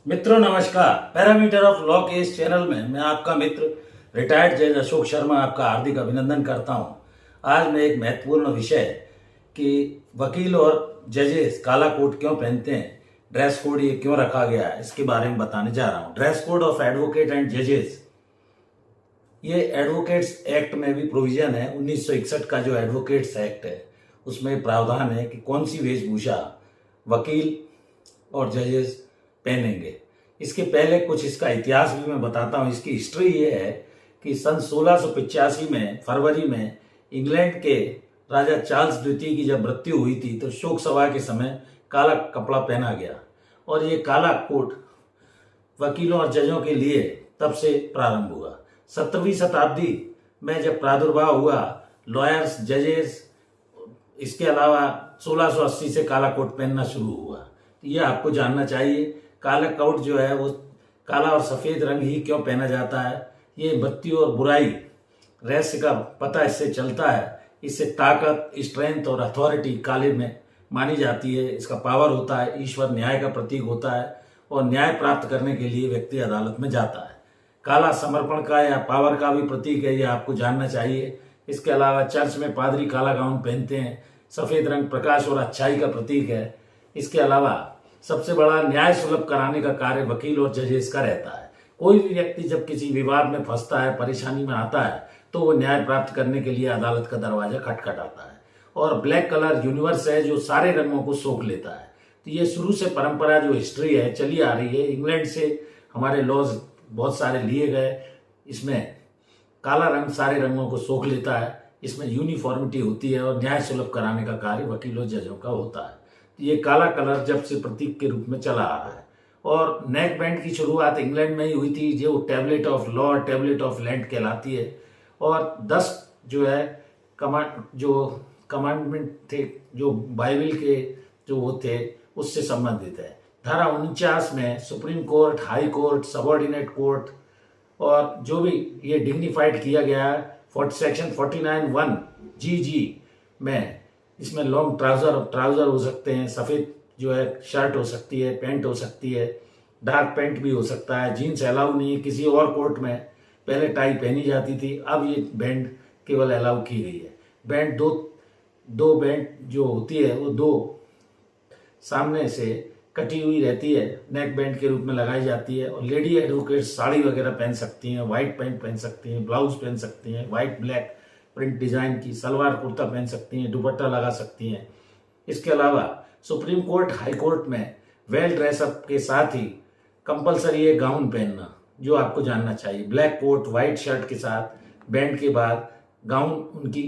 मित्रों नमस्कार। Parameter of law के इस चैनल में मैं आपका मित्र रिटायर्ड जज अशोक शर्मा आपका हार्दिक अभिनंदन करता हूं। आज मैं एक महत्वपूर्ण विषय कि वकील और जजेस काला कोट क्यों पहनते हैं, ड्रेस कोड ये क्यों रखा गया है, इसके बारे में बताने जा रहा हूं। Dress code of advocate and जजेस, ये एडवोकेट्स एक्ट में भी प्रोविजन है। 1961 का जो एडवोकेट्स एक्ट है उसमें प्रावधान है कि कौन सी वेशभूषा वकील और जजेस पहनेंगे। इसके पहले कुछ इसका इतिहास भी मैं बताता हूं। इसकी हिस्ट्री ये है कि सन 1685 में फरवरी में इंग्लैंड के राजा चार्ल्स द्वितीय की जब मृत्यु हुई थी तो शोक सभा के समय काला कपड़ा पहना गया और ये काला कोट वकीलों और जजों के लिए तब से प्रारंभ हुआ। 17वीं शताब्दी में जब प्रादुर्भाव हुआ लॉयर्स, जजेस, इसके अलावा 1680 से काला कोट पहनना शुरू हुआ। तो ये आपको जानना चाहिए काला कोट जो है वो काला और सफेद रंग ही क्यों पहना जाता है। ये मृत्यु और बुराई रहस्य का पता इससे चलता है। इससे ताकत, स्ट्रेंथ और अथॉरिटी काले में मानी जाती है। इसका पावर होता है, ईश्वर न्याय का प्रतीक होता है और न्याय प्राप्त करने के लिए व्यक्ति अदालत में जाता है। काला समर्पण का या पावर का भी प्रतीक है, ये आपको जानना चाहिए। इसके अलावा चर्च में पादरी काला गाउन पहनते हैं। सफेद रंग प्रकाश और अच्छाई का प्रतीक है। इसके अलावा सबसे बड़ा न्याय सुलभ कराने का कार्य वकील और जजेस का रहता है। कोई भी व्यक्ति जब किसी विवाद में फंसता है, परेशानी में आता है तो वो न्याय प्राप्त करने के लिए अदालत का दरवाजा खटखटाता है। और ब्लैक कलर यूनिवर्स है जो सारे रंगों को सोख लेता है। तो ये शुरू से परंपरा जो हिस्ट्री है चली आ रही है। इंग्लैंड से हमारे लॉज बहुत सारे लिए गए। इसमें काला रंग सारे रंगों को सोख लेता है, इसमें यूनिफॉर्मिटी होती है और न्याय सुलभ कराने का कार्य वकीलों जजों का होता है। ये काला कलर जब से प्रतीक के रूप में चला आ रहा है। और नेक बैंड की शुरुआत इंग्लैंड में ही हुई थी जो tablet of law, tablet of land कहलाती है। और 10 जो है कमांडमेंट थे जो बाइबल के जो वो थे उससे संबंधित है। धारा 49 में supreme court, high court, subordinate court और जो भी ये डिग्निफाइड किया गया है सेक्शन 49(1) जी में, इसमें लॉन्ग ट्राउजर हो सकते हैं, सफ़ेद जो है शर्ट हो सकती है, पैंट हो सकती है, डार्क पैंट भी हो सकता है। जीन्स अलाउ नहीं है। किसी और कोर्ट में पहले टाई पहनी जाती थी, अब ये बैंड केवल अलाउ की गई है। बैंड दो बैंड जो होती है वो दो सामने से कटी हुई रहती है, नेक बैंड के रूप में लगाई जाती है। और लेडी एडवोकेट साड़ी वगैरह पहन सकती हैं, व्हाइट पैंट पहन सकती हैं, ब्लाउज पहन सकती हैं, व्हाइट ब्लैक प्रिंट डिजाइन की सलवार कुर्ता पहन सकती हैं, दुपट्टा लगा सकती हैं। इसके अलावा सुप्रीम कोर्ट, हाई कोर्ट में वेल ड्रेसअप के साथ ही कंपलसरी है गाउन पहनना, जो आपको जानना चाहिए। ब्लैक कोट, व्हाइट शर्ट के साथ बैंड के बाद गाउन उनकी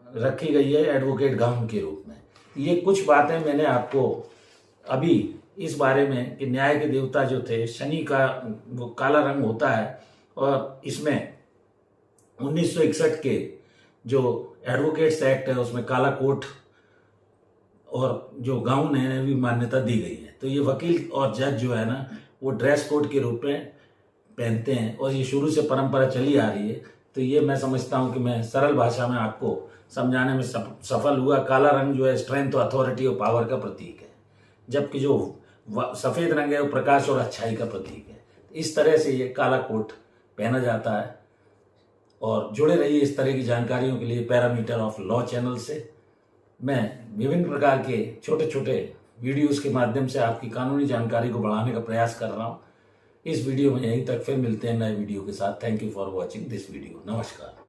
रखी गई है एडवोकेट गाउन के रूप में। ये कुछ बातें मैंने आपको अभी इस बारे में कि न्याय के देवता जो थे शनि का वो काला रंग होता है और इसमें 1961 के जो एडवोकेट्स एक्ट है उसमें काला कोट और जो गाउन है भी मान्यता दी गई है। तो ये वकील और जज जो है ना वो ड्रेस कोड के रूप में पहनते हैं और ये शुरू से परंपरा चली आ रही है। तो ये मैं समझता हूँ कि मैं सरल भाषा में आपको समझाने में सफल हुआ। काला रंग जो है स्ट्रेंथ और अथॉरिटी और पावर का प्रतीक है, जबकि जो सफ़ेद रंग है वो प्रकाश और अच्छाई का प्रतीक है। इस तरह से ये काला कोट पहना जाता है। और जुड़े रहिए इस तरह की जानकारियों के लिए पैरामीटर ऑफ लॉ चैनल से। मैं विभिन्न प्रकार के छोटे छोटे वीडियोस के माध्यम से आपकी कानूनी जानकारी को बढ़ाने का प्रयास कर रहा हूँ। इस वीडियो में यहीं तक, फिर मिलते हैं नए वीडियो के साथ। Thank you for watching this video. नमस्कार।